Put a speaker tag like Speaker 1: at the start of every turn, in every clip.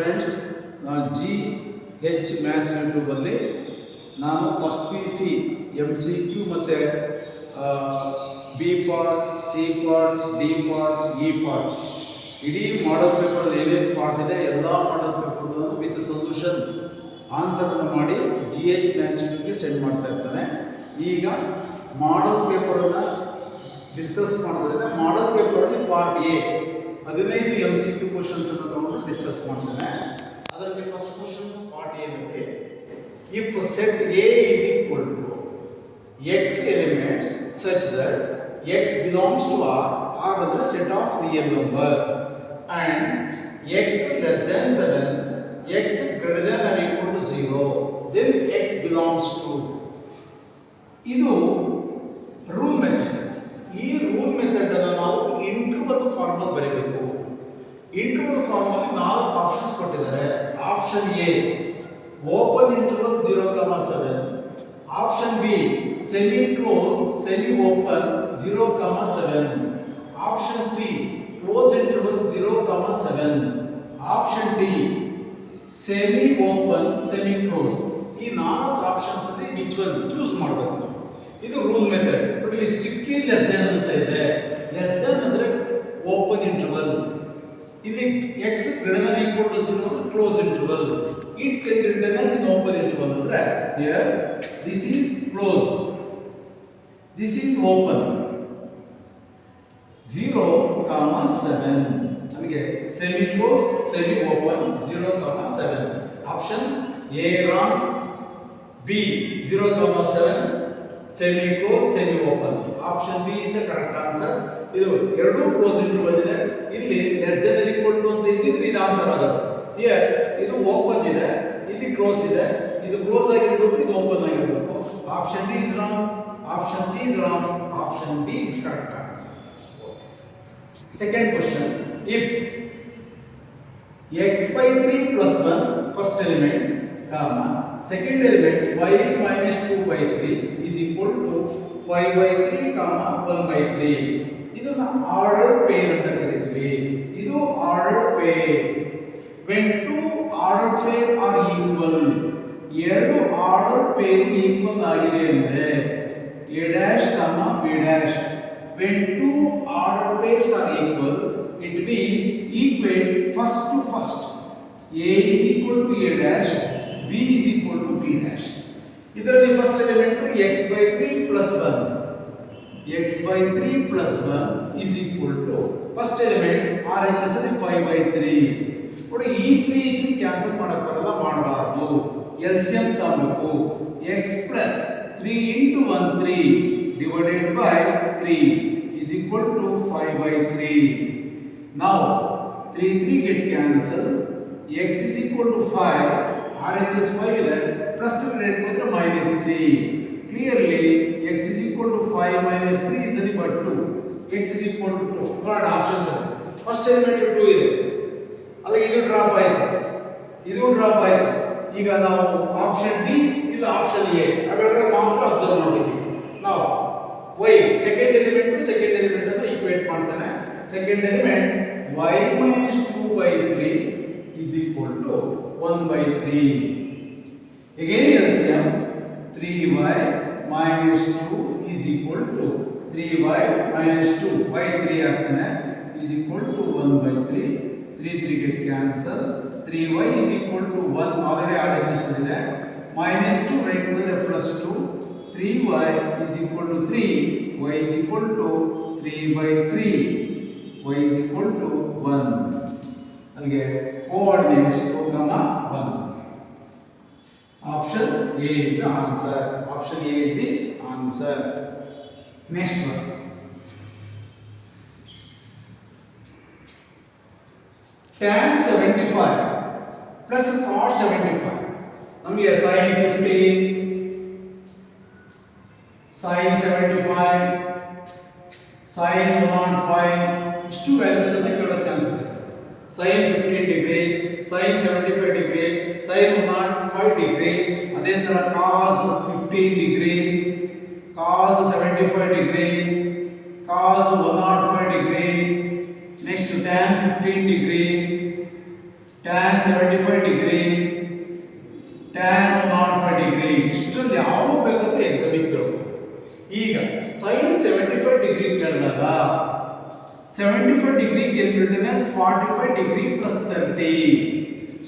Speaker 1: Students, G ಹೆಚ್ maths ಯೂಟ್ಯೂಬಲ್ಲಿ ನಾನು first P C MCQ ಮತ್ತು B part, C part, D part, E part ಇಡೀ ಮಾಡಲ್ ಪೇಪರಲ್ಲಿ ಏನೇನು ಪಾರ್ಟ್ ಇದೆ ಎಲ್ಲ ಮಾಡಲ್ ಪೇಪರ್ಗಳನ್ನು ವಿತ್ ಸೊಲ್ಯೂಷನ್ ಆನ್ಸರನ್ನು ಮಾಡಿ ಜಿ ಹೆಚ್ ಮ್ಯಾಥ್ಸ್ ಯೂಟ್ಯೂಬ್ಗೆ ಸೆಂಡ್ ಮಾಡ್ತಾ ಇರ್ತಾನೆ. ಈಗ ಮಾಡಲ್ ಪೇಪರನ್ನು ಡಿಸ್ಕಸ್ ಮಾಡ್ತಿದ್ದೇನೆ. ಮಾಡಲ್ ಪೇಪರಲ್ಲಿ ಪಾರ್ಟ್ ಎ 15 MCQ ಕ್ವಶನ್ಸ್ ಅನ್ನು ತಗೊಂಡು ಡಿಸ್ಕಸ್ ಮಾಡ್ತೇನೆ. ಅದರಲ್ಲಿ ಫಸ್ಟ್ ಕ್ವಶನ್ ಪಾರ್ಟ್ ಎ ನಲ್ಲಿ if set A is equal to x elements such that x belongs to R ಅಂದ್ರೆ set of real numbers and x less than 7, x greater than or equal to 0, then x belongs to. ಇದು rule method. ಈ rule method ಅನ್ನು ನಾವು interval form ಅಲ್ಲಿ ಬರೆಯಬೇಕು. Interval form ಅಲ್ಲಿ 4 options ಕೊಟ್ಟಿದ್ದಾರೆ. Option A open interval 0,7, option B semi close semi open 0,7, option C close interval 0,7, option D semi open semi close. ಈ 4 options ಅಲ್ಲಿ ವಿಚ್ ಒನ್ ಚೂಸ್ ಮಾಡಬೇಕು. ಇದು ರೂಲ್ ಮೆಥಡ್. ಬಟ್ ಇಲ್ಲಿ strictly less than ಅಂತ ಇದೆ. Less than ಅಂದ್ರೆ open interval. ಇಲ್ಲಿ x greater than or equal to 0 close interval. It can be return as in open interval ಅಂದ್ರೆ here this is close, this is open 0,7. ನಮಗೆ semi close semi open 0,7. Options A wrong, B 0,7, semi close semi open. Option B is the correct answer. ಇದು ಎರಡೂ close interval ಇದೆ. ಇಲ್ಲಿ less than or equal to ಅಂತ ಇದ್ದಿದ್ರೆ ಇದು answer ಆಗೋದು. Here ಇದು ಓಪನ್ ಇದೆ, ಇಲ್ಲಿ ಕ್ಲೋಸ್ ಇದೆ. ಇದು ಕ್ಲೋಸ್ ಆಗಿರಬೇಕು, ಇದು ಓಪನ್ ಆಗಿರಬೇಕು. Option D is wrong, option C is wrong, option B is correct answer. Second question, if x by 3 plus 1 first element, comma second element y minus 2 by 3 is equal to 5 by 3, comma 1 by 3. ಇದನ್ನ ordered peer ಅಂತ ಕರೀತೀವಿ. ಇದು ordered pair. when two ordered pair are equal, ಎರಡು ordered pair equal ಆಗಿದೆ ಅಂದ್ರೆ a dash, comma b dash. when two ordered pairs are equal, it means equate first to first. a is equal to a dash, b is equal to b dash. ಇದರಲ್ಲಿ first element x by 3 plus 1, x by 3 plus 1 is equal to first element RHS ಅಲ್ಲಿ 5 by 3. ನೋಡಿ ಈ 3 cancel ಮಾಡಕ್ಕೆ ಬರಲ್ಲ, ಮಾಡಬಾರ್ದು. LCM ತಗೊಳ್ಬೇಕು. x plus 3 into 1 3 divided by 3 is equal to 5 by 3. Now 3 get cancelled. x is equal to 5, RHS 5 ಇದೆ, plus 3 rate ಬಂದ್ರೆ minus 3. Clearly x is equal to 5 minus 3 is nothing but 2. x is equal to 2. ನೋಡೋಣ options. First element 2 ಇದೆ, ಅಲ್ಲಿ ಇದು drop ಆಯಿತು, ಇದು drop ಆಯಿತು. ಈಗ ನಾವು ಆಪ್ಷನ್ ಡಿ ಇಲ್ಲ ಆಪ್ಷನ್ ಎ ಅವೆರಡರ ಮಾತ್ರ ಅಬ್ಸರ್ವ್ ಮಾಡಬೇಕು. ನಾವು y ಸೆಕೆಂಡ್ ಎಲಿಮೆಂಟ್ ಅನ್ನು ಈಕ್ವೇಟ್ ಮಾಡ್ತಾನೆ. Second element y minus 2 by 3 is equal to 1 by 3. Again LCM 3y minus 2 is equal to 3y minus 2 by 3 ಆಗ್ತಾನೆ is equal to 1 by 3. 3 get cancel. 3y is equal to 1 already RHS ಇದೆ, minus 2 right ಬಂದ್ರೆ plus 2. 3y is equal to 3, y is equal to 3 by 3, y is equal to 1. ಅಲ್ಲಿಗೆ coordinates 2,1. Option A is the answer. Option A is the answer. Next one. Tan 75 plus cot 75. ನಮಗೆ sin 15, sin 75, sin 105 ಇಷ್ಟು values ಅನ್ನು ಕೇಳೋ chances ಇದೆ. sin 15 degree, sin 75 degree, sin 105 degree, ಅದೇ ತರ cos 15 degree, cos 75 degree, cos 105 degree, next tan 15 degree, tan tan 75 degree, tan 105 degree. ಇಷ್ಟರಲ್ಲಿ ಯಾವ ಬೇಕಾದ್ರೂ ಎಕ್ಸಾಮಿಗೆ ಕೇಳಬಹುದು. ಈಗ sin 75 ಡಿಗ್ರಿ ಕೇಳಿದಾಗ 75 degree can be written as 45 degree plus 30.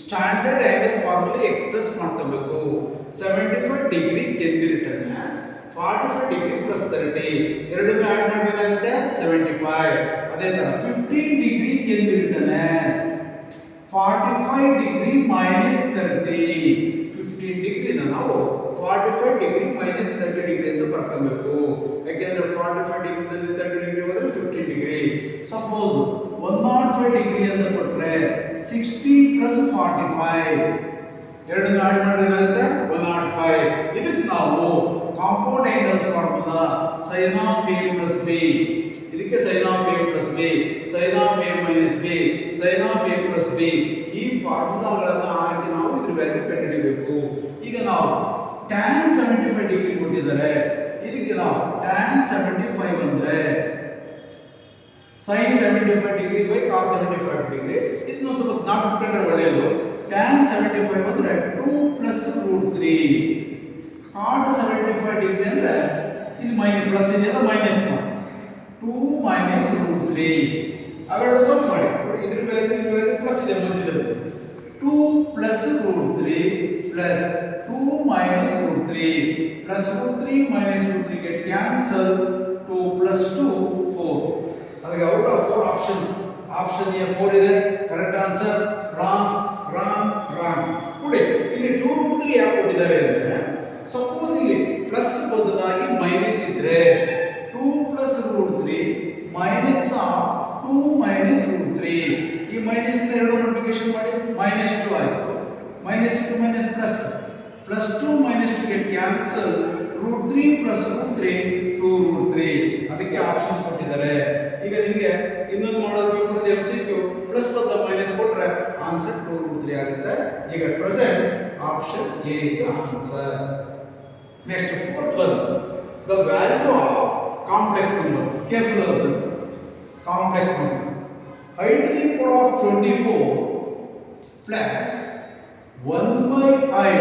Speaker 1: Standard angle formula express ಮಾಡ್ಕೋಬೇಕು. 75 degree can be written as 45 degree plus 30. ಎರಡನ್ನೂ add ಮಾಡಿದ್ರೆ ಏನಾಗುತ್ತೆ 75. ಅದೇ ತರ 15 degree can be written as 45 degree minus 30. 15 degree ನಾವು 45 ಡಿಗ್ರಿ minus 30 ಡಿಗ್ರಿ ಅಂತ ಬರ್ಕೋಬೇಕು. ಯಾಕೆಂದ್ರೆ 45 ಡಿಗ್ರಿನಲ್ಲಿ 30 ಡಿಗ್ರಿ ಹೋದ್ರೆ 15 ಡಿಗ್ರಿ. ಸಪೋಸ್ 105 ಡಿಗ್ರಿ ಅಂತ ಕೊಟ್ರೆ 60 plus 45 ಎರಡನ್ನ ಆಡ್ ಮಾಡಿದ್ರೆ 105. ಇದಕ್ಕೆ ನಾವು compound angle formula sin of a plus b, ಇದಕ್ಕೆ sin of a plus b, sin of a minus b, sin of a plus b ಈ ಫಾರ್ಮುಲಾಗಳನ್ನು ಹಾಕಿ ನಾವು ಇದ್ರ ವ್ಯಾಲ್ಯೂ ಕಂಡುಹಿಡಿಯಬೇಕು. ಈಗ ನಾವು tan 75 ಡಿಗ್ರಿ ಕೊಟ್ಟಿದ್ದಾರೆ, ಇದಕ್ಕೆ ನಾವು tan 75 ಅಂದ್ರೆ sin 75 degree by cos 75 degree. ಇದನ್ನ ಸ್ವಲ್ಪ ಜ್ಞಾಪಕಟ್ಕೊಂಡ್ರೆ ಒಳ್ಳೆಯದು. tan 75 ಅಂದ್ರೆ 2 plus √3. cot 75 ಡಿಗ್ರಿ ಅಂದ್ರೆ ಇದು ಮೈನಸ್ ಪ್ಲಸ್ ಇದೆಲ್ಲ ಮೈನಸ್ ಮಾಡಿ 2 minus √3. ಅವೆರಡು ಸಮ್ ಮಾಡಿ ಇದ್ರ ವ್ಯಾಲ್ಯೂ ಪ್ಲಸ್ ಇದೆ ಮಧ್ಯದಲ್ಲಿ 2 plus √3 plus 2 minus √3 plus √3 minus √3 get cancel. 2 plus 2 4. ಅದಕ್ಕೆ out of 4 options option A 4 ಇದೆ. Correct answer wrong wrong wrong. ನೋಡಿ ಇಲ್ಲಿ 2√3 ಯಾಕೆ ಕೊಟ್ಟಿದ್ದಾರೆ ಅಂದ್ರೆ ಸಪೋಸ್ ಇಲ್ಲಿ ಪ್ಲಸ್ ಬದಲಾಗಿ ಮೈನಸ್ ಇದ್ರೆ 2 plus √3 minus 2 minus √3 ಈ ಮೈನಸ್ ಇಂದ ಎರಡು ಮಲ್ಟಿಪ್ಲಿಕೇಶನ್ ಮಾಡಿ -2 ಆಯಿತು. -2 minus plus plus 2 minus 2 get cancel. √3 plus √3 2√3. ಅದಕ್ಕೆ ಆಪ್ಷನ್ಸ್ ಕೊಟ್ಟಿದ್ದಾರೆ. ಈಗ ನಿಮಗೆ ಇನ್ನೊಂದು ಮಾಡಲ್ ಪೇಪರ್ ಅಲ್ಲಿ MCQ ಪ್ಲಸ್ ಬದಲ ಮೈನಸ್ ಕೊಟ್ರೆ ಆನ್ಸರ್ 2√3 ಆಗುತ್ತೆ. ಈಗ present option A is the answer. Next fourth one, the value of complex number. Careful observe. Complex number I to the power of 24 plus 1 by I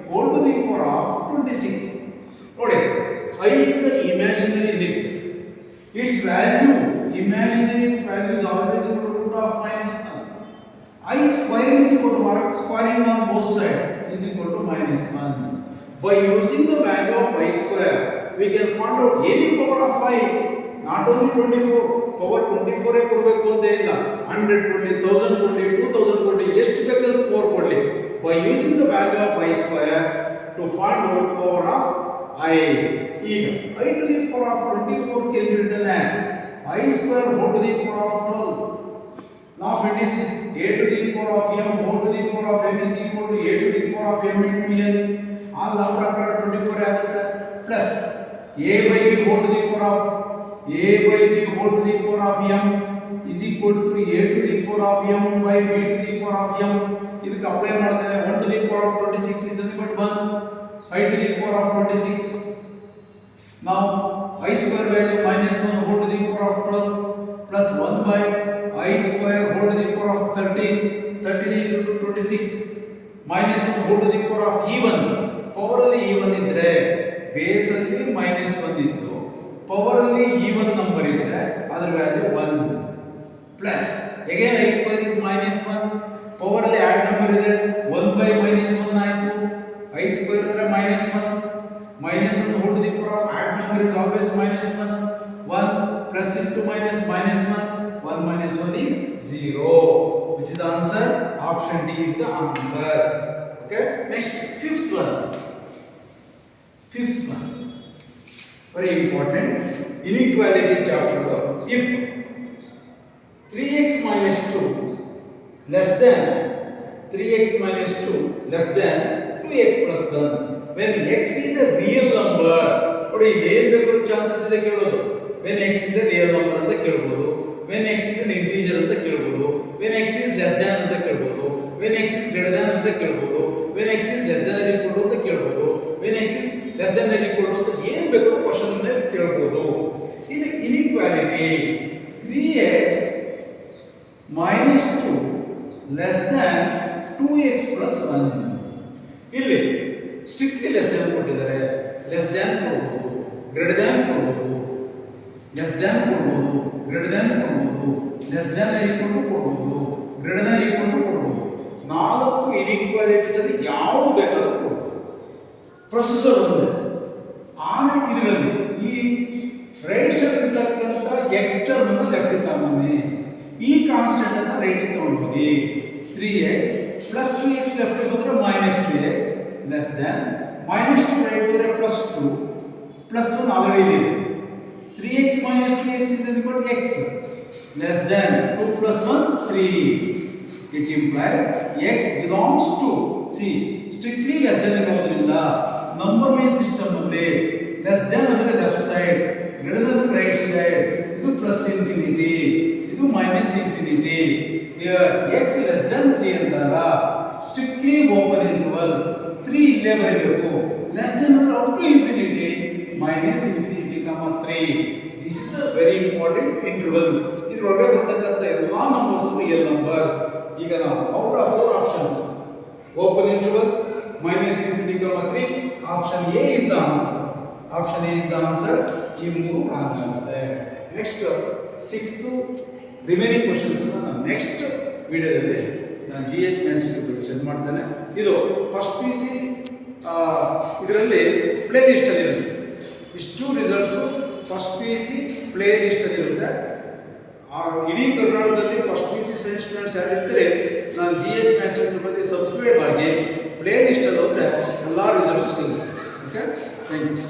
Speaker 1: whole to the power of 26. ನೋಡಿ, I is the imaginary unit. Its value, imaginary value is always equal to root of -1. I square is equal to what? Squaring on both sides is equal to -1. By using the value of I square, we can find out any power of I. Not only 24, power 24 ಕೊಡಬೇಕು ಅಂತ ಇಲ್ಲ. 100 ಕೊಡಲಿ, 1000 ಕೊಡಲಿ, 2000 ಕೊಡಲಿ, ಎಷ್ಟು ಬೇಕಾದರೂ power ಕೊಡಲಿ. By using the value of i square to find out power of i. ಈಗ i to the power of 24 can be written as I square whole to the power of 12. Now if it is a to the power of m whole to the power of n is equal to a to the power of m into n. ಆ ಲಾ ಪ್ರಕಾರ 24 ಆಗುತ್ತೆ. Plus a by b whole to the power of a by b whole to the power of m is equal to a to the power of m by b to the power of m. ಇದಕ್ಕೆ apply ಮಾಡ್ತೇವೆ. 1 to the power of 26 is nothing but 1. I to the power of 26. Now I square value -1 whole to the power of 12 plus 1 by I square whole to the power of 13. 13 into 26 -1 whole to the power of even. Power ಅಲ್ಲಿ even ಇದ್ರೆ base ಅಲ್ಲಿ -1 ಇತ್ತು, power ಅಲ್ಲಿ even number ಇದ್ರೆ ಅದರ value 1 plus again I square is -1. Power ಅಲ್ಲಿ odd number ಇದೆ 1 by -1 ಆಯಿತು. I ಸ್ಕ್ವೇರ್ ಅಂದ್ರೆ -1 whole to the power of add number is always -1. 1 plus into minus -1. 1 minus 1 is 0. Which is the answer? Option D is the answer. Okay. Next, fifth one. Very important. Inequality chapter. If 3x minus 2 less than 3x minus 2 less than 2x plus 1, when x is a real number, ನೋಡಿ ಇಲ್ಲಿ ಏನು ಬೇಕಾದ್ರೂ chances ಇದೆ ಕೇಳೋದು. when x is a real number ಅಂತ ಕೇಳಬಹುದು, when x is an integer ಅಂತ ಕೇಳಬಹುದು, when x is less than ಅಂತ ಕೇಳಬಹುದು, when x is greater than ಅಂತ ಕೇಳಬಹುದು, when x is less than or equal to ಅಂತ ಕೇಳಬಹುದು, when x is less than or equal to ಅಂತ ಏನು ಬೇಕಾದ್ರೂ ಕ್ವೆಶ್ಚನ್ ಅನ್ನು ಕೇಳಬಹುದು. ಇದು inequality. 3x minus 2 less than 2x plus 1. ಇಲ್ಲಿ ಸ್ಟ್ರಿಕ್ಟ್ಲಿ ಲೆಸ್ ದ್ಯಾನ್ ಕೊಟ್ಟಿದ್ದಾರೆ. ಲೆಸ್ ದ್ಯಾನ್ ಕೊಡ್ಬೋದು, ಗ್ರೇಟರ್ ದ್ಯಾನ್ ಕೊಡ್ಬೋದು, ಲೆಸ್ ದ್ಯಾನ್ ಕೊಡ್ಬೋದು, ಗ್ರೇಟರ್ ದ್ಯಾನ್ ಕೊಡ್ಬೋದು, ಲೆಸ್ ದ್ಯಾನ್ ಈಕ್ವಲ್ ಟು ಕೊಡ್ಬೋದು, ಗ್ರೇಟರ್ ದ್ಯಾನ್ ಈಕ್ವಲ್ ಟು ಕೊಡ್ಬೋದು. 4 ಇನ್ಇಕ್ವಾಲಿಟೀಸ್ ಅಲ್ಲಿ ಯಾವುದು ಬೇಕಾದ್ರೂ ಕೊಡ್ಬೋದು. ಪ್ರೊಸೆಸರ್ ಒಂದೇ. ಆಮೇಲೆ ಇದರಲ್ಲಿ ಈ ರೈಟ್ ಸೈಡ್ ಇರ್ತಕ್ಕಂಥ ಎಕ್ಸ್ ಟರ್ಮ್ ಅನ್ನು ಲೆಫ್ಟ್ ತಗೊಂಬನ್ನಿ. ಈ ಕಾನ್ಸ್ಟೆಂಟ್ ಅನ್ನು ರೈಟ್ ತಗೊಂಡೋಗಿ 3x ಪ್ಲಸ್ 2x ಲೆಫ್ಟ್ ಬಂದ್ರೆ minus 2x less than minus 2 right ಬಂದ್ರೆ ಪ್ಲಸ್ 2 ಪ್ಲಸ್ 1 ಆಲ್ರೆಡಿ ಇದೆ. 3x minus 2x is equal to x less than 2 plus 1 3. It implies x belongs to see strictly less than ಇರೋದ್ರಿಂದ number line system ಅಲ್ಲಿ less than ಅಂದ್ರೆ left side, greater than right side. ಇದು plus infinity, ಇದು minus infinity. Here x less than 3 ಅಂದಾಗ strictly open interval 3 ಇಲ್ಲೇ ಬರಬೇಕು. Less than ಅಂದ್ರೆ up to infinity minus infinity 3. This is a very important interval. ಇದರೊಳಗೆ ಬರ್ತಕ್ಕಂಥ ಎಲ್ಲಾ ನಂಬರ್ಸ್ ರಿಯಲ್ ನಂಬರ್ಸ್. ಈಗ ನಾವು out of 4 options open interval minus infinity 3 option A is the answer. Option A is the answer. ಈ ಮೂರು wrong ಆಗುತ್ತೆ. Next 6th remaining questions ನಾನು next ವಿಡಿಯೋದಲ್ಲಿ ನಾನು GH ಮ್ಯಾಥ್ಸ್ ಯೂಟ್ಯೂಬ್ ಸೆಂಡ್ ಮಾಡ್ತೇನೆ. ಇದು ಫಸ್ಟ್ PC ಇದರಲ್ಲಿ ಪ್ಲೇ ಲಿಸ್ಟ್ ಅಲ್ಲಿ ಇರುತ್ತೆ. ಇಷ್ಟು results first PC play list ಅಲ್ಲಿ ಇರುತ್ತೆ. ಇಡೀ ಕರ್ನಾಟಕದಲ್ಲಿ ಫಸ್ಟ್ PC ಸೈನ್ಸ್ ಸ್ಟೂಡೆಂಟ್ಸ್ ಯಾರು ಇರ್ತಾರೆ, ನಾನು GH ಮ್ಯಾಥ್ಸ್ ಯೂಟ್ಯೂಬಲ್ಲಿ ಸಬ್ಸ್ಕ್ರೈಬ್ ಆಗಿ ಪ್ಲೇ ಲಿಸ್ಟಲ್ಲಿ ಹೋದರೆ ಎಲ್ಲ ರಿಸಲ್ಟ್ಸು ಸಿಗುತ್ತೆ. Okay, thank you.